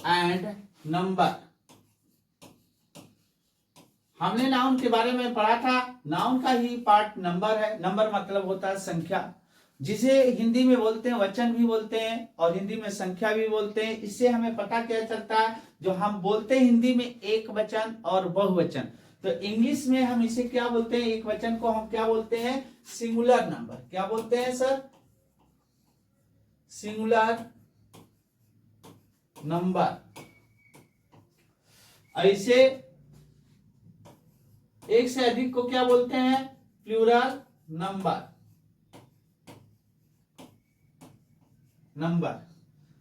And number. हमने noun के बारे में पढ़ा था, नाउन का ही पार्ट नंबर है। नंबर मतलब होता है संख्या, जिसे हिंदी में बोलते हैं वचन भी बोलते हैं और हिंदी में संख्या भी बोलते हैं। इससे हमें पता क्या चलता है, जो हम बोलते हैं हिंदी में एक वचन और बहुवचन, तो इंग्लिश में हम इसे क्या बोलते हैं, एक वचन को हम क्या बोलते हैं, सिंगुलर नंबर। क्या बोलते हैं सर, सिंगुलर नंबर। ऐसे एक से अधिक को क्या बोलते हैं, प्लूरल नंबर।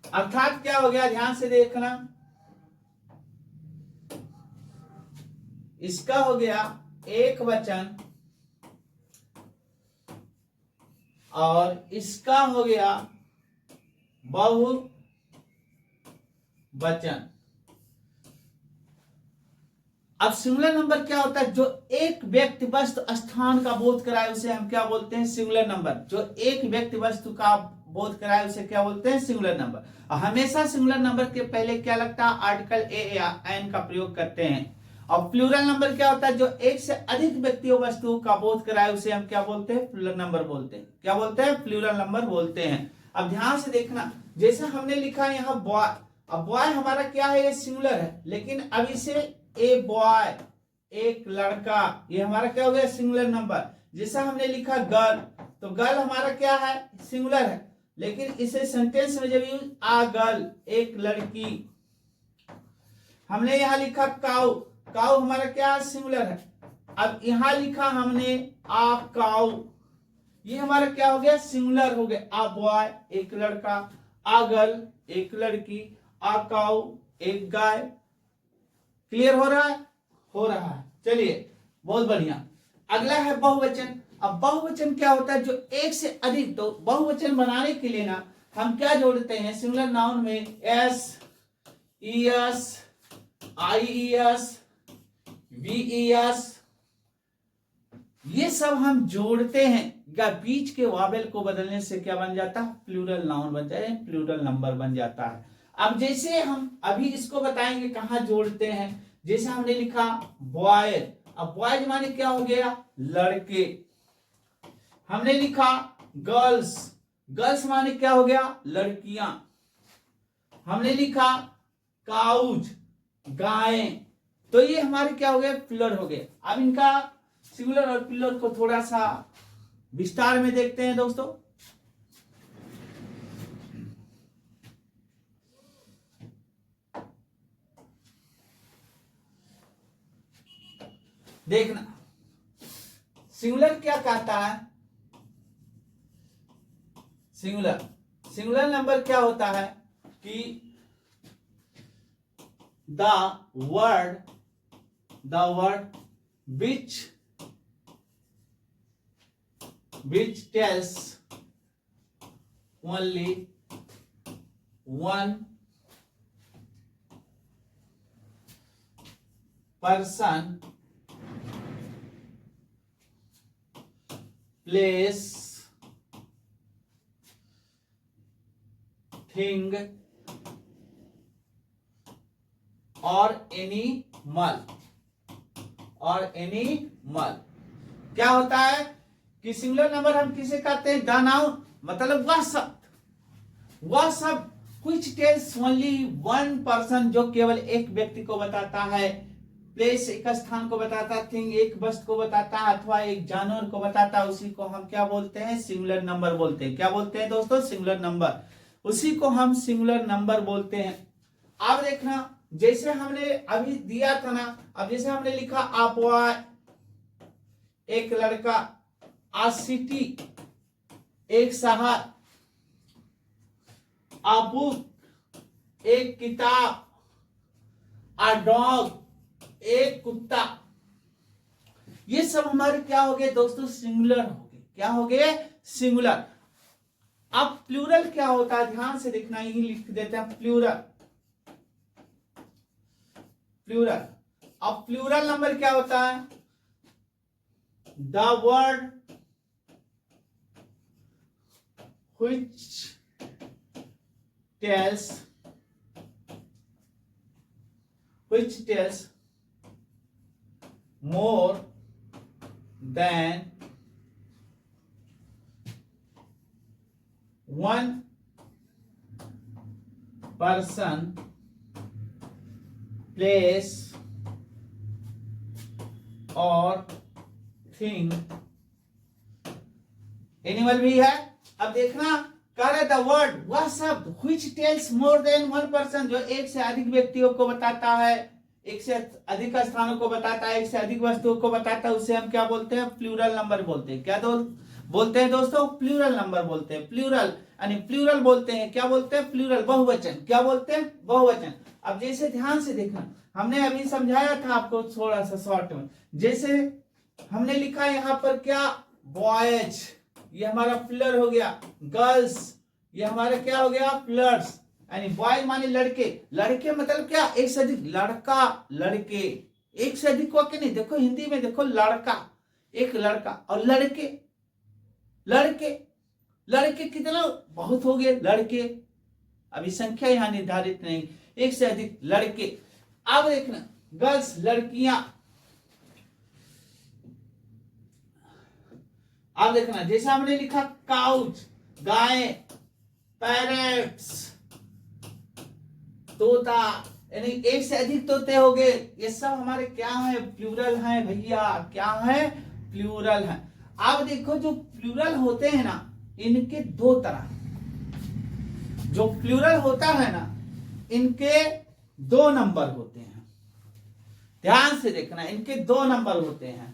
अर्थात क्या हो गया, ध्यान से देखना, इसका हो गया एक वचन और इसका हो गया बहुवचन। अब सिंगुलर नंबर क्या होता है, जो एक व्यक्ति वस्तु स्थान का बोध कराए उसे हम क्या बोलते हैं, सिंगुलर नंबर। जो एक व्यक्ति वस्तु का बोध कराए उसे क्या बोलते हैं, सिंगुलर नंबर। हमेशा सिंगुलर नंबर के पहले क्या लगता है, आर्टिकल ए या एन का प्रयोग करते हैं। और प्लूरल नंबर क्या होता है, जो एक से अधिक व्यक्तियों वस्तुओं का बोध कराए उसे हम क्या बोलते हैं, प्लूरल नंबर बोलते हैं। क्या बोलते हैं, प्लूरल नंबर बोलते हैं। अब ध्यान से देखना, जैसे हमने लिखा है यहाँ बॉय, अब बॉय हमारा क्या है, ये सिंगुलर है, लेकिन अब इसे ए बॉय, एक लड़का, ये हमारा क्या हो गया, सिंगुलर नंबर। जैसा हमने लिखा गर्ल, तो गर्ल हमारा क्या है, सिंगुलर है, लेकिन इसे सेंटेंस में जब यूज, आ गर्ल, एक लड़की। हमने यहां लिखा काउ, काउ हमारा क्या है, सिंगुलर है। अब यहां लिखा हमने आ काउ, ये हमारा क्या हो गया, सिंगुलर हो गया। आ बॉय, एक लड़का, आ गर्ल, एक लड़की, आ काउ, एक गाय। क्लियर हो रहा है, हो रहा है। चलिए बहुत बढ़िया। अगला है बहुवचन। अब बहुवचन क्या होता है, जो एक से अधिक, तो बहुवचन बनाने के लिए ना हम क्या जोड़ते हैं, सिंगुलर नाउन में S, E S, I E S, V E S, ये सब हम जोड़ते हैं, या बीच के वावेल को बदलने से क्या बन जाता है, प्लूरल नाउन बन जाता है, प्लूरल नंबर बन जाता है। अब जैसे हम अभी इसको बताएंगे कहां जोड़ते हैं, जैसे हमने लिखा बॉय, अब बॉयज माने क्या हो गया, लड़के। हमने लिखा गर्ल्स, गर्ल्स माने क्या हो गया, लड़कियां। हमने लिखा काउज, गायें, तो ये हमारे क्या हो गए, प्लूरल हो गए। अब इनका सिंगुलर और प्लूरल को थोड़ा सा विस्तार में देखते हैं दोस्तों। देखना सिंगुलर क्या कहता है, सिंगुलर नंबर क्या होता है कि the word which tells only one person, place, thing or animal। क्या होता है कि सिंगुलर नंबर हम किसे कहते हैं, द नाउन, मतलब वह सब which tells only one person, जो केवल एक व्यक्ति को बताता है, प्लेस एक स्थान को बताता है, थिंग एक वस्तु को बताता है, अथवा एक जानवर को बताता है, उसी को हम क्या बोलते हैं, सिंगुलर नंबर बोलते हैं। क्या बोलते हैं दोस्तों, सिंगुलर नंबर, उसी को हम सिंगुलर नंबर बोलते हैं। अब देखना, जैसे हमने अभी दिया था ना, अब जैसे हमने लिखा आ बॉय, एक लड़का, आ सिटी, एक शहर, आ बुक, एक किताब, आ डॉग, एक कुत्ता, ये सब हमारे क्या हो गए दोस्तों, सिंगुलर हो गए। क्या हो गए, सिंगुलर। अब प्लूरल क्या होता है, ध्यान से देखना, यही लिख देते हैं प्लूरल। अब प्लूरल नंबर क्या होता है, the word which tells which tells more than one person, place और thing। एनिमल भी है। अब देखना, कह रहे द वर्ड, वह शब्द which tells more than one person, जो एक से अधिक व्यक्तियों को बताता है, एक से अधिक स्थानों को बताता है, एक से अधिक वस्तुओं को बताता है, उसे हम क्या बोलते हैं? प्लूरल नंबर बोलते हैं। क्या बोलते हैं दोस्तों? प्लूरल नंबर बोलते हैं। प्लूरल यानी प्लूरल बोलते हैं, क्या बोलते हैं? प्लूरल, बहुवचन। क्या बोलते हैं? बहुवचन। अब जैसे ध्यान से देखना, हमने अभी समझाया था आपको थोड़ा सा शॉर्ट में। जैसे हमने लिखा यहाँ पर क्या? बॉयज, ये हमारा प्लूरल हो गया। गर्ल्स, ये हमारा क्या हो गया? प्लूरल्स। यानी बॉयज माने लड़के, लड़के मतलब क्या? एक से अधिक, लड़का लड़के, एक से अधिक वाक्य नहीं। देखो हिंदी में देखो, लड़का, एक लड़का, और लड़के, लड़के, लड़के कितना? बहुत हो गए लड़के। अभी संख्या यहां निर्धारित नहीं, एक से अधिक लड़के। अब देखना, गर्ल्स लड़कियां। अब देखना, जैसा हमने लिखा काउच गाय, पैरेट्स तोता, यानी एक से अधिक तोते हो गए। ये सब हमारे क्या है? प्लूरल हैं भैया। क्या है? प्लूरल है। अब देखो, जो प्लूरल होते हैं ना, इनके दो तरह, जो प्लूरल होता है ना, इनके दो नंबर होते हैं। ध्यान से देखना, इनके दो नंबर होते हैं।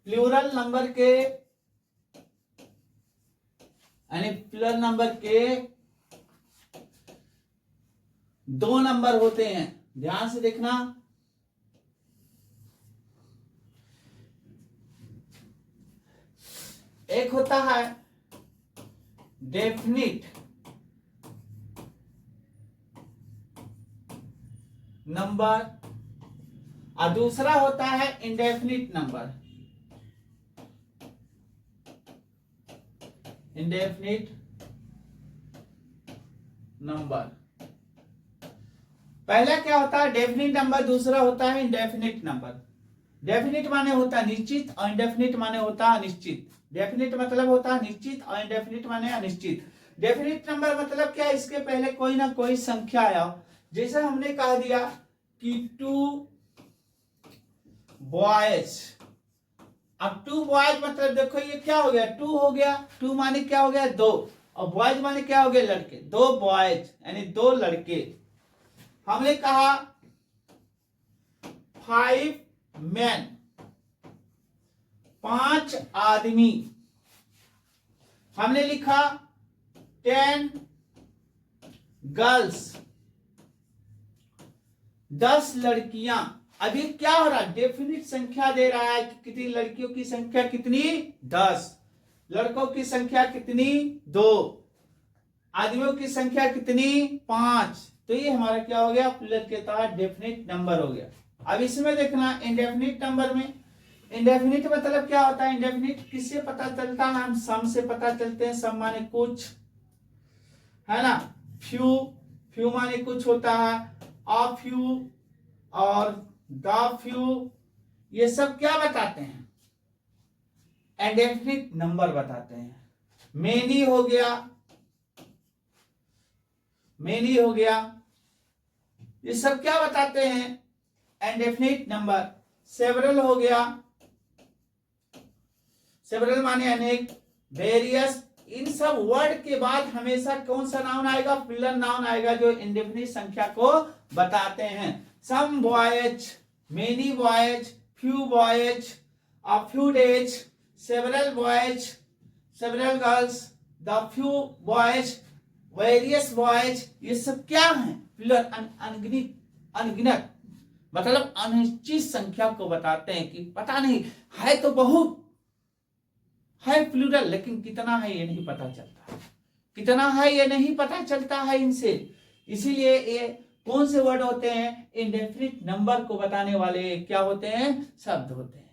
प्लूरल नंबर के, यानी प्लूरल नंबर के दो नंबर होते हैं। ध्यान से देखना, एक होता है डेफिनिट नंबर और दूसरा होता है इंडेफिनिट नंबर। इंडेफिनिट नंबर, पहला क्या होता है? डेफिनिट नंबर, दूसरा होता है इंडेफिनिट नंबर। डेफिनिट माने होता है निश्चित और इंडेफिनिट माने होता है अनिश्चित। डेफिनिट मतलब होता है निश्चित और इंडेफिनिट माने अनिश्चित। डेफिनिट नंबर मतलब क्या? इसके पहले कोई ना कोई संख्या आया। जैसे हमने कह दिया कि 2 बॉयज। अब 2 बॉयज मतलब देखो ये क्या हो गया? 2 हो गया। 2 माने क्या हो गया? 2। और बॉयज माने क्या हो गया? लड़के। 2 बॉयज यानी 2 लड़के। हमने कहा 5 मैन, 5 आदमी। हमने लिखा 10 गर्ल्स, 10 लड़कियां। अभी क्या हो रहा है? डेफिनिट संख्या दे रहा है कि कितनी लड़कियों की संख्या कितनी? 10। लड़कों की संख्या कितनी? 2। आदमियों की संख्या कितनी? 5। तो ये हमारा क्या हो गया? प्लूरल के तहत डेफिनिट नंबर हो गया। अब इसमें देखना, इंडेफिनिट नंबर में, इंडेफिनिट मतलब क्या होता है? इंडेफिनिट किससे पता चलता है? हम सम से पता चलते हैं। सम माने कुछ, है ना। फ्यू, फ्यू माने कुछ होता है। अ फ्यू और द फ्यू, ये सब क्या बताते हैं? इंडेफिनिट नंबर बताते हैं। मेनी हो गया, मेनी हो गया, ये सब क्या बताते हैं? Indefinite number. सेवरल हो गया, सेवरल माने अनेक। वेरियस, इन सब वर्ड के बाद हमेशा कौन सा नाउन आएगा? प्लूरल नाउन आएगा, जो इंडेफिनिट संख्या को बताते हैं। Some boys, many boys, few boys, a few days, several boys, several girls, the few boys, various boys, ये सब क्या है? प्लूरल, अनगिनत, अनगिनत मतलब अनिश्चित संख्या को बताते हैं कि पता नहीं है तो बहुत है प्लूरल, लेकिन कितना है ये नहीं पता चलता, कितना है ये नहीं पता चलता है इनसे। इसीलिए ये कौन से वर्ड होते हैं? इंडेफिनिट नंबर को बताने वाले क्या होते हैं? शब्द होते हैं।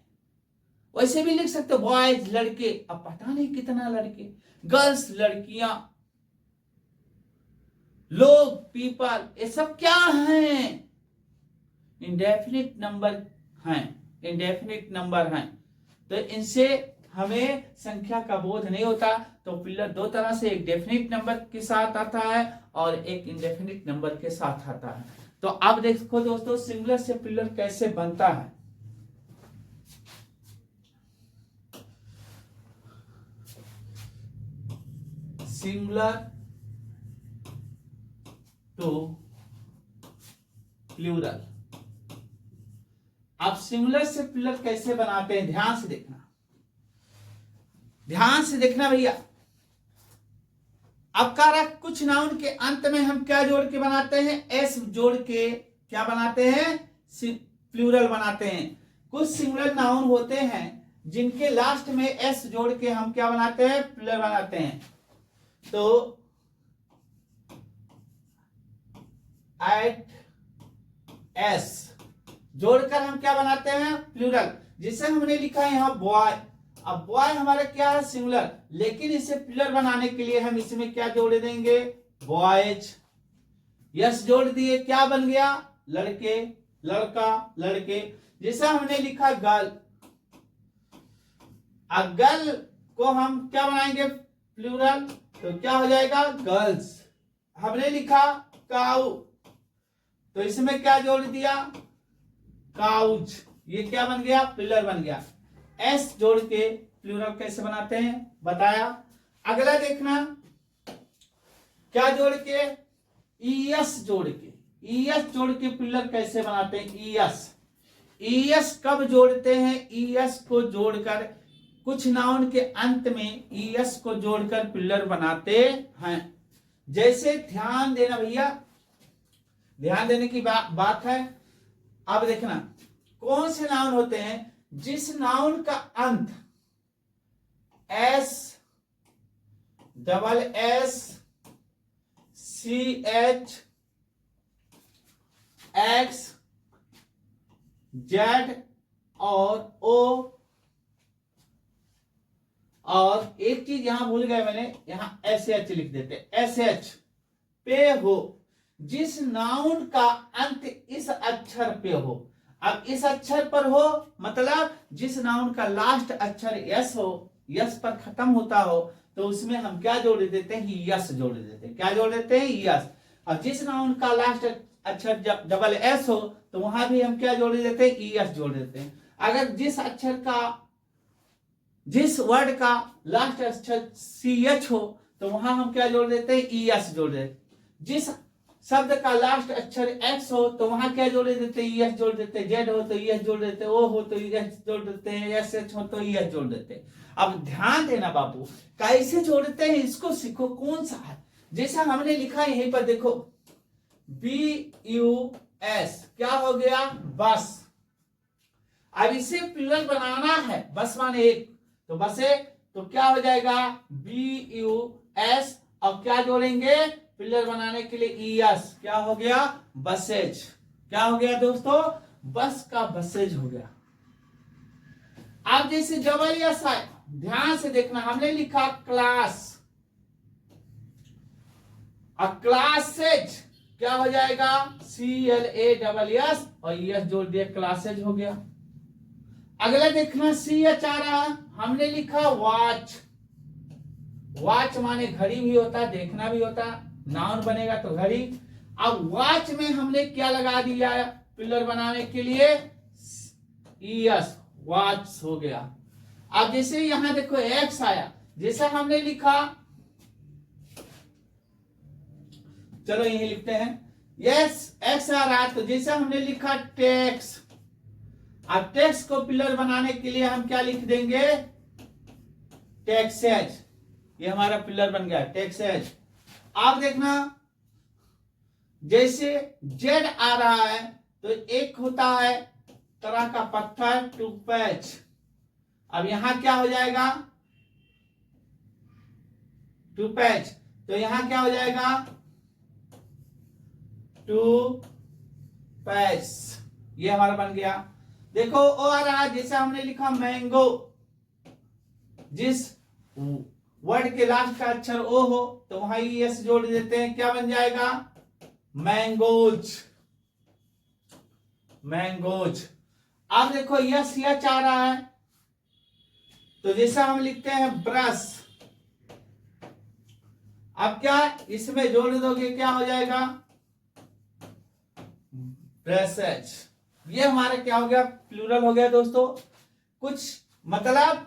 वैसे भी लिख सकते हो बॉयज लड़के, अब पता नहीं कितना लड़के, गर्ल्स लड़कियां, लोग पीपल, ये सब क्या हैं? इंडेफिनिट नंबर हैं, इंडेफिनिट नंबर हैं। तो इनसे हमें संख्या का बोध नहीं होता। तो पिलर दो तरह से, एक डेफिनिट नंबर के साथ आता है और एक इंडेफिनिट नंबर के साथ आता है। तो अब देखो दोस्तों सिंगुलर से पिलर कैसे बनता है। Singular to plural. अब सिंगुलर से प्लूरल कैसे बनाते हैं, ध्यान से देखना, ध्यान से देखना भैया। अब कह रहा कुछ नाउन के अंत में हम क्या जोड़ के बनाते हैं, एस जोड़ के क्या बनाते हैं, प्लूरल बनाते हैं। कुछ सिंगुलर नाउन होते हैं जिनके लास्ट में एस जोड़ के हम क्या बनाते हैं, प्लूरल बनाते हैं। तो एट एस जोड़कर हम क्या बनाते हैं, प्लूरल। जिसे हमने लिखा है यहां बॉय, अब बॉय हमारा क्या है, सिंगुलर, लेकिन इसे प्लूरल बनाने के लिए हम इसमें क्या जोड़ देंगे, बॉयज। यस जोड़ दिए, क्या बन गया, लड़के, लड़का, लड़के। जैसे हमने लिखा गर्ल, अब गर्ल को हम क्या बनाएंगे, प्लूरल, तो क्या हो जाएगा, गर्ल्स। हमने लिखा काऊ, तो इसमें क्या जोड़ दिया, काउज, ये क्या बन गया, प्लूरल बन गया। एस जोड़ के प्लूरल कैसे बनाते हैं बताया। अगला देखना, क्या जोड़ के, ईएस जोड़ के, ईएस जोड़ के प्लूरल कैसे बनाते हैं, ईएस। ईएस कब जोड़ते हैं, ईएस को जोड़कर कुछ नाउन के अंत में ईएस को जोड़कर प्लूरल बनाते हैं। जैसे ध्यान देना भैया, ध्यान देने की बात है। अब देखना कौन से नाउन होते हैं जिस नाउन का अंत s, double s, c h, x, z और ओ, और एक चीज यहां भूल गए मैंने, यहां एस एच लिख देते, एस एच पे हो। जिस नाउन का अंत इस अक्षर पे हो, अब इस अक्षर पर हो मतलब जिस नाउन का लास्ट अक्षर यस हो, यस पर खत्म होता हो, तो उसमें हम क्या जोड़ देते हैं, यस जोड़ देते हैं। क्या जोड़ देते हैं, यस। और जिस नाउन का लास्ट अक्षर डबल एस हो, तो वहां भी हम क्या जोड़ देते हैं, यस जोड़ देते हैं। अगर जिस अक्षर का, जिस वर्ड का लास्ट अक्षर सी एच हो, तो वहां हम क्या जोड़ देते हैं, ईएस जोड़ देते। जिस शब्द का लास्ट अक्षर एक्स हो, तो वहां क्या जोड़ देते हैं, ईएस जोड़ देते हैं। जेड हो तो ईएस जोड़ देते हैं, ओ हो तो ईएस जोड़ देते हैं, एस एच हो तो ईएस जोड़ देते हैं। अब ध्यान देना बाबू, कैसे जोड़ते हैं इसको सीखो, कौन सा है। जैसा हमने लिखा है यहीं पर देखो, बी यू एस, क्या हो गया, बस। अब इसे प्लूरल बनाना है, बस माने एक, तो बसे, तो क्या हो जाएगा, बी यू एस, अब क्या जोड़ेंगे, प्लूरल बनाने के लिए ईएस, क्या हो गया, बसेज। क्या हो गया दोस्तों, बस का बसेज हो गया। अब जैसे डबल एस आए, ध्यान से देखना, हमने लिखा क्लास, क्लासेज, क्या हो जाएगा, CLASS और एस जोड़ दिया, क्लासेज हो गया। अगला देखना, CH आ रहा, हमने लिखा वॉच, वॉच माने घड़ी भी होता, देखना भी होता, नाउन बनेगा तो घड़ी। अब वॉच में हमने क्या लगा दिया प्लूरल बनाने के लिए, ईएस, वॉच हो गया। अब जैसे यहां देखो एक्स आया, जैसा हमने लिखा, चलो यही लिखते हैं, यस एक्स आ रहा है, तो जैसा हमने लिखा टेक्स। अब टेक्स को प्लूरल बनाने के लिए हम क्या लिख देंगे, टेक्सेज, ये हमारा प्लूरल बन गया, टेक्सेज। आप देखना, जैसे जेड आ रहा है, तो एक होता है तरह का पत्थर, टू पैच। अब यहां क्या हो जाएगा, टू पैच, तो यहां क्या हो जाएगा, टू पैच, ये हमारा बन गया। देखो ओ आ रहा है, जैसे हमने लिखा मैंगो, जिस वर्ड के लास्ट का अक्षर ओ हो तो वहां एस जोड़ देते हैं, क्या बन जाएगा? Mangoes, mangoes. अब देखो यस एच आ रहा है, तो जैसा हम लिखते हैं ब्रश, अब क्या इसमें जोड़ दोगे, क्या हो जाएगा? ब्रशेज। ये हमारा क्या हो गया? प्लूरल हो गया दोस्तों। कुछ मतलब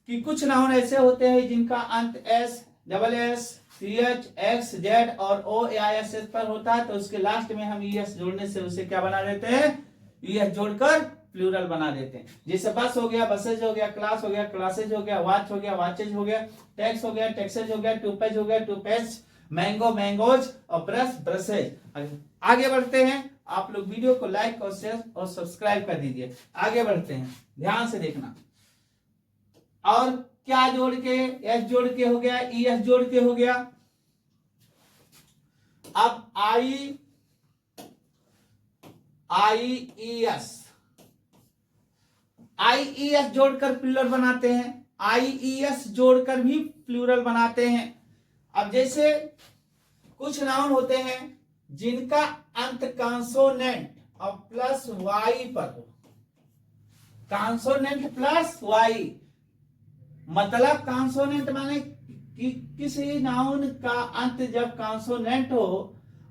कि कुछ नाउन ऐसे होते हैं जिनका अंत s, double s, c h, x, z और ओ या एस एस पर होता है, तो उसके लास्ट में हम ई एस जोड़ने से उसे क्या बना देते हैं? ई एस जोड़कर प्लूरल बना देते हैं। जैसे बस हो गया, बसेज हो गया, क्लास हो गया, क्लासेज हो गया, वॉच हो गया, वॉचेज हो गया, टैक्स हो गया, टैक्सेज हो गया, टूपेज हो गया, टूपेज, मैंगो, मैंगोज और ब्रश, ब्रशेज। आगे बढ़ते हैं, आप लोग वीडियो को लाइक और शेयर और सब्सक्राइब कर दीजिए। आगे बढ़ते हैं, ध्यान से देखना। और क्या जोड़ के? एस जोड़ के हो गया, ई एस जोड़ के हो गया। अब आई E S, I E S जोड़कर प्लूरल बनाते हैं, आई ई एस जोड़कर भी प्लूरल बनाते हैं। अब जैसे कुछ नाउन होते हैं जिनका अंत कांसोनेंट और प्लस वाई पर हो, कांसोनेंट प्लस वाई, मतलब कांसोनेंट माने कि किसी नाउन का अंत जब कांसोनेंट हो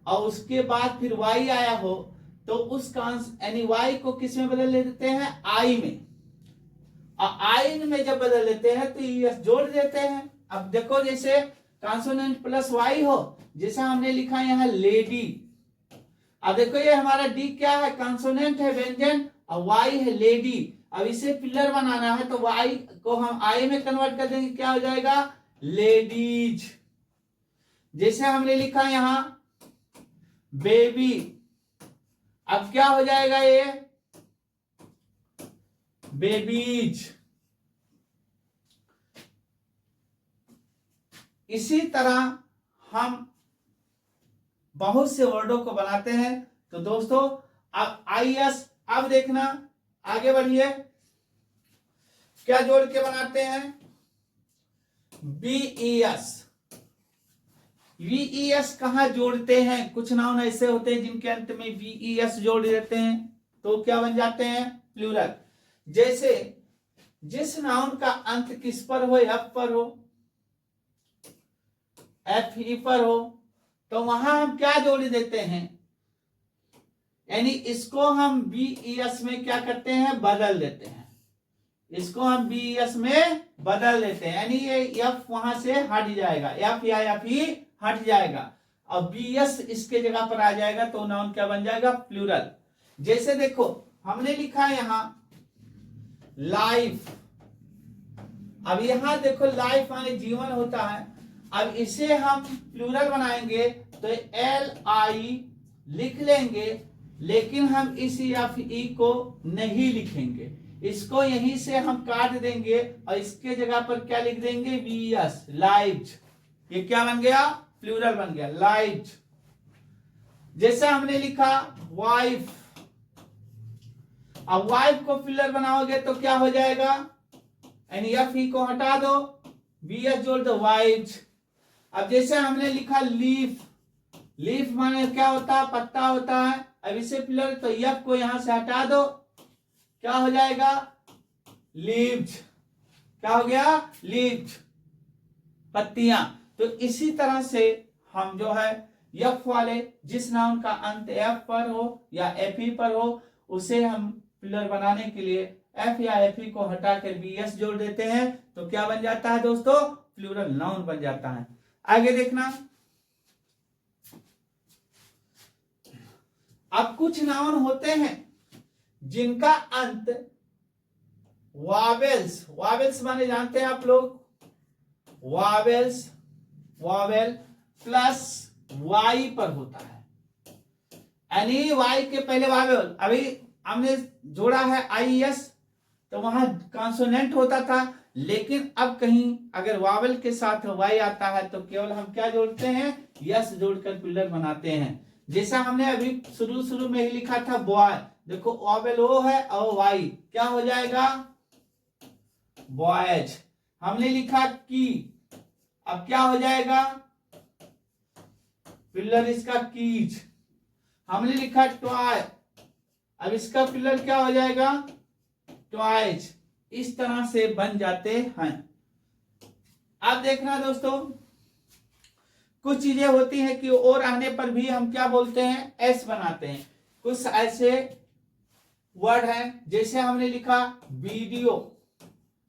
और उसके बाद फिर वाई आया हो, तो उस यानी वाई को किस में बदल देते हैं? आई में। और आई में जब बदल देते हैं तो यस जोड़ देते हैं। अब देखो जैसे कांसोनेंट प्लस वाई हो, जैसे हमने लिखा यहाँ लेडी। अब देखो ये हमारा डी क्या है? कांसोनेंट है, व्यंजन, और वाई है लेडी। अब इसे पिलर बनाना है तो वाई को हम आई में कन्वर्ट कर देंगे, क्या हो जाएगा? लेडीज। जैसे हमने लिखा यहां बेबी, अब क्या हो जाएगा? ये बेबीज। इसी तरह हम बहुत से वर्डों को बनाते हैं। तो दोस्तों अब आई एस, अब देखना, आगे बढ़िए, क्या जोड़ के बनाते हैं? बीईएस। वीईएस कहां जोड़ते हैं? कुछ नाउन ऐसे होते हैं जिनके अंत में वीईएस जोड़ देते हैं, तो क्या बन जाते हैं? प्लूरल। जैसे जिस नाउन का अंत किस पर हो? एफ पर हो, एफ ई पर हो, तो वहां हम क्या जोड़ देते हैं? यानी इसको हम बीईएस में क्या करते हैं? बदल देते हैं। इसको हम बीईएस में बदल देते हैं, यानी ये एफ वहां से हट जाएगा, एफ या एफ ही हट जाएगा, अब बीएस इसके जगह पर आ जाएगा, तो नाउन क्या बन जाएगा? प्लूरल। जैसे देखो हमने लिखा यहां लाइफ, अब यहां देखो लाइफ माने जीवन होता है। अब इसे हम प्लूरल बनाएंगे तो एल आई लिख लेंगे, लेकिन हम इस एफ ई को नहीं लिखेंगे, इसको यहीं से हम काट देंगे और इसके जगह पर क्या लिख देंगे? VS, light. ये क्या बन गया? प्लूरल बन गया, लाइट। जैसे हमने लिखा वाइफ, अब वाइफ को प्लूरल बनाओगे तो क्या हो जाएगा? यानी एफ ई को हटा दो, वीएस जोड़ दो, वाइफ। अब जैसे हमने लिखा लीफ, लीफ माने क्या होता है? पत्ता होता है। अब इसे प्लूरल, तो एफ को यहां से हटा दो, क्या हो जाएगा? लीव्स। क्या हो गया? लीव्स, पत्तियां। तो इसी तरह से हम जो है एफ वाले जिस नाउन का अंत एफ पर हो या एफ ई पर हो, उसे हम प्लूरल बनाने के लिए एफ या एफ ई को हटाकर बीएस जोड़ देते हैं, तो क्या बन जाता है दोस्तों? प्लूरल नाउन बन जाता है। आगे देखना, अब कुछ नाउन होते हैं जिनका अंत वावेल्स, वावेल्स माने जानते हैं आप लोग? वावेल्स, वावेल प्लस वाई पर होता है, यानी वाई के पहले वावेल। अभी हमने जोड़ा है आई एस, तो वहां कॉन्सोनेंट होता था, लेकिन अब कहीं अगर वावेल के साथ वाई आता है तो केवल हम क्या जोड़ते हैं? यस जोड़कर प्लूरल बनाते हैं। जैसा हमने अभी शुरू शुरू में ही लिखा था बॉय, देखो ओवेल ओ है और वाई, क्या हो जाएगा बॉयज। हमने लिखा की, अब क्या हो जाएगा पिलर इसका कीज। हमने लिखा टॉय, अब इसका पिलर क्या हो जाएगा टॉयज। इस तरह से बन जाते हैं। अब देखना दोस्तों, कुछ चीजें होती हैं कि और आने पर भी हम क्या बोलते हैं एस बनाते हैं। कुछ ऐसे वर्ड हैं, जैसे हमने लिखा वीडियो।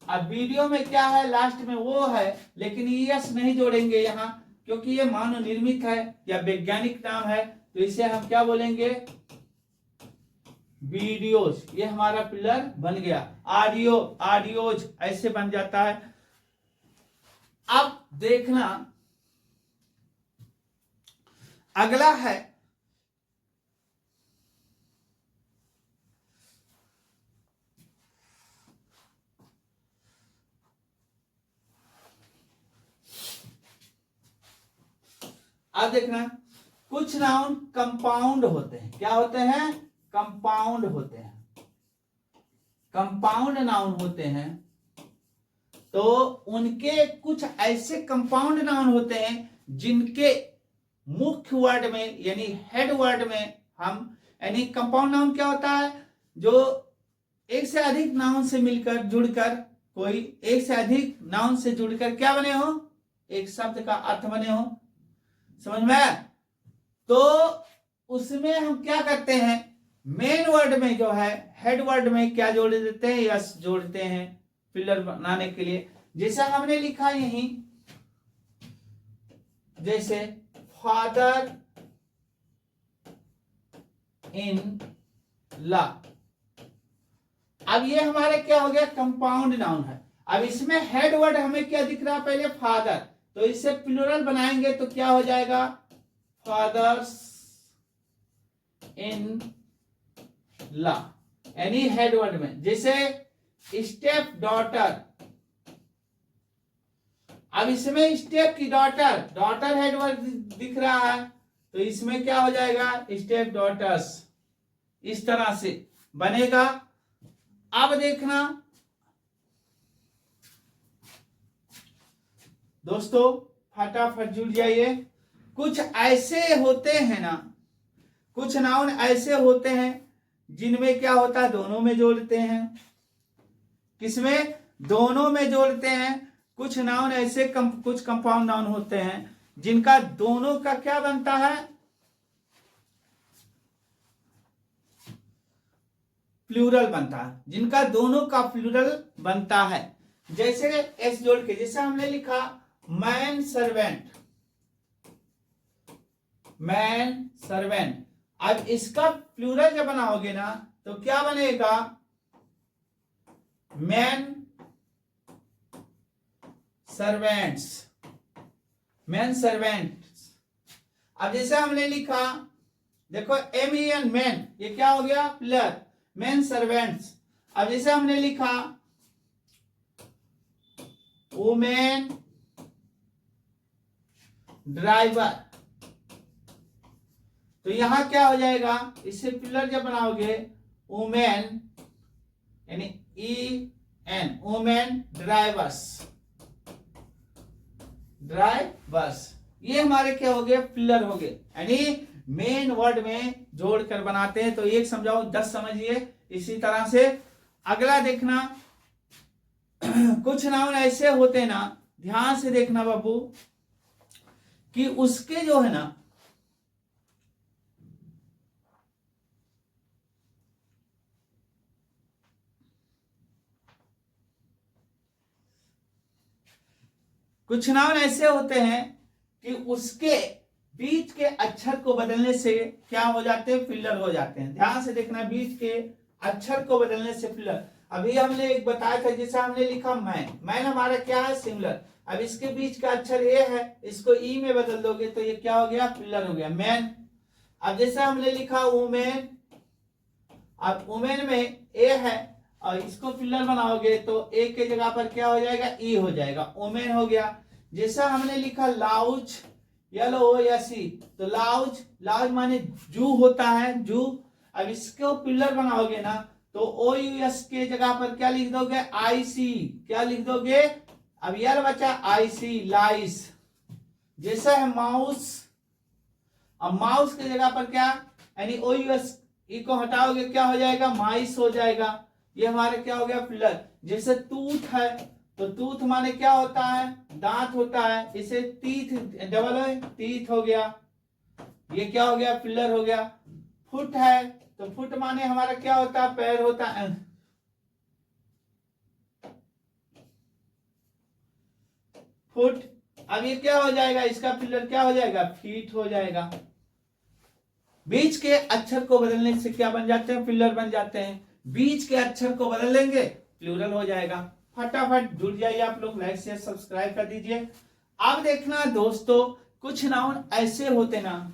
अब वीडियो में क्या है लास्ट में वो है, लेकिन एस नहीं जोड़ेंगे यहाँ, क्योंकि ये मानव निर्मित है या वैज्ञानिक नाम है, तो इसे हम क्या बोलेंगे वीडियोज। ये हमारा पिलर बन गया। ऑडियो ऑडियोज ऐसे बन जाता है। अब देखना अगला है अब देखना कुछ नाउन कंपाउंड होते हैं। क्या होते हैं कंपाउंड होते हैं। कंपाउंड नाउन होते हैं तो उनके कुछ ऐसे कंपाउंड नाउन होते हैं जिनके मुख्य वर्ड में यानी हेड वर्ड में हम, यानी कंपाउंड नाउन क्या होता है जो एक से अधिक नाउन से मिलकर जुड़कर, कोई एक से अधिक नाउन से जुड़कर क्या बने हो एक शब्द का अर्थ बने हो। समझ में? तो उसमें हम क्या करते हैं मेन वर्ड में जो है हेड वर्ड में क्या जोड़ देते हैं यस जोड़ते हैं पिलर बनाने के लिए। जैसा हमने लिखा यहीं, जैसे फादर इन ला। अब ये हमारे क्या हो गया कंपाउंड नाउन है। अब इसमें हेड वर्ड हमें क्या दिख रहा है पहले फादर, तो इससे प्लूरल बनाएंगे तो क्या हो जाएगा फादर्स इन ला, यानी हेड वर्ड में। जैसे स्टेप डॉटर, अब इसमें स्टेप की डॉटर, डॉटर हेड वर्ड दिख रहा है तो इसमें क्या हो जाएगा स्टेप डॉटर्स। इस तरह से बनेगा। अब देखना दोस्तों फटाफट जुड़ जाइए। कुछ ऐसे होते हैं ना, कुछ नाउन ऐसे होते हैं जिनमें क्या होता है दोनों में जोड़ते हैं। किसमें दोनों में जोड़ते हैं। कुछ नाउन ऐसे कुछ कंपाउंड नाउन होते हैं जिनका दोनों का क्या बनता है प्लूरल बनता है, जिनका दोनों का प्लूरल बनता है। जैसे एस जोड़ के, जैसे हमने लिखा मैन सर्वेंट, मैन सर्वेंट। अब इसका प्लूरल जब बनाओगे ना तो क्या बनेगा मैन सर्वेंट्स, मैन सर्वेंट्स। अब जैसे हमने लिखा देखो एन मैन, ये क्या हो गया प्लर मैन सर्वेंट्स। अब जैसे हमने लिखा वुमेन ड्राइवर, तो यहां क्या हो जाएगा इससे प्लर जब बनाओगे वुमेन यानी e n women drivers, drivers. ये हमारे क्या हो गए प्लर हो गए, यानी मेन वर्ड में जोड़कर बनाते हैं। तो एक समझाओ 10 समझिए। इसी तरह से अगला देखना कुछ नाउन ऐसे होते हैं ना, ध्यान से देखना बाबू, कि उसके जो है ना कुछ नाउन ऐसे होते हैं कि उसके बीच के अक्षर को बदलने से क्या हो जाते हैं फिलर हो जाते हैं। ध्यान से देखना बीच के अक्षर को बदलने से फिलर। अभी हमने एक बताया था, जैसे हमने लिखा मैन, मैन हमारा क्या है सिंगुलर। अब इसके बीच का अक्षर ए है, इसको ई में बदल दोगे तो ये क्या हो गया फिलर हो गया मैन। अब जैसे हमने लिखा वुमेन, अब वुमेन में ए है और इसको फिलर बनाओगे तो ए के जगह पर क्या हो जाएगा ई हो जाएगा, वुमेन हो गया। जैसा हमने लिखा लाउज, LOUSE, तो लाउज, लाउज माने जू होता है, जू। अब इसको पिलर बनाओगे ना तो OUS के जगह पर क्या लिख दोगे, IC, क्या लिख दोगे, अब यार बचा IC, लाइस। जैसा है माउस, अब माउस के जगह पर क्या, यानी OUS को हटाओगे क्या हो जाएगा, माइस हो जाएगा। ये हमारे क्या हो गया, पिलर। जैसे टूथ है तो टूथ माने क्या होता है, दांत होता है, इसे टीथ, डबल है, टीथ हो गया, ये क्या हो गया, पिलर हो गया। फुट है तो फुट माने हमारा क्या होता है, पैर होता है। फुट, अब ये क्या हो जाएगा, इसका पिलर क्या हो जाएगा, फीट हो जाएगा। बीच के अक्षर को बदलने से क्या बन जाते हैं, पिलर बन जाते हैं। बीच के अक्षर को बदल लेंगे प्लूरल हो जाएगा। फटाफट जुड़ जाइए आप लोग, लाइक शेयर सब्सक्राइब कर दीजिए। अब देखना दोस्तों, कुछ नाउन ऐसे होते ना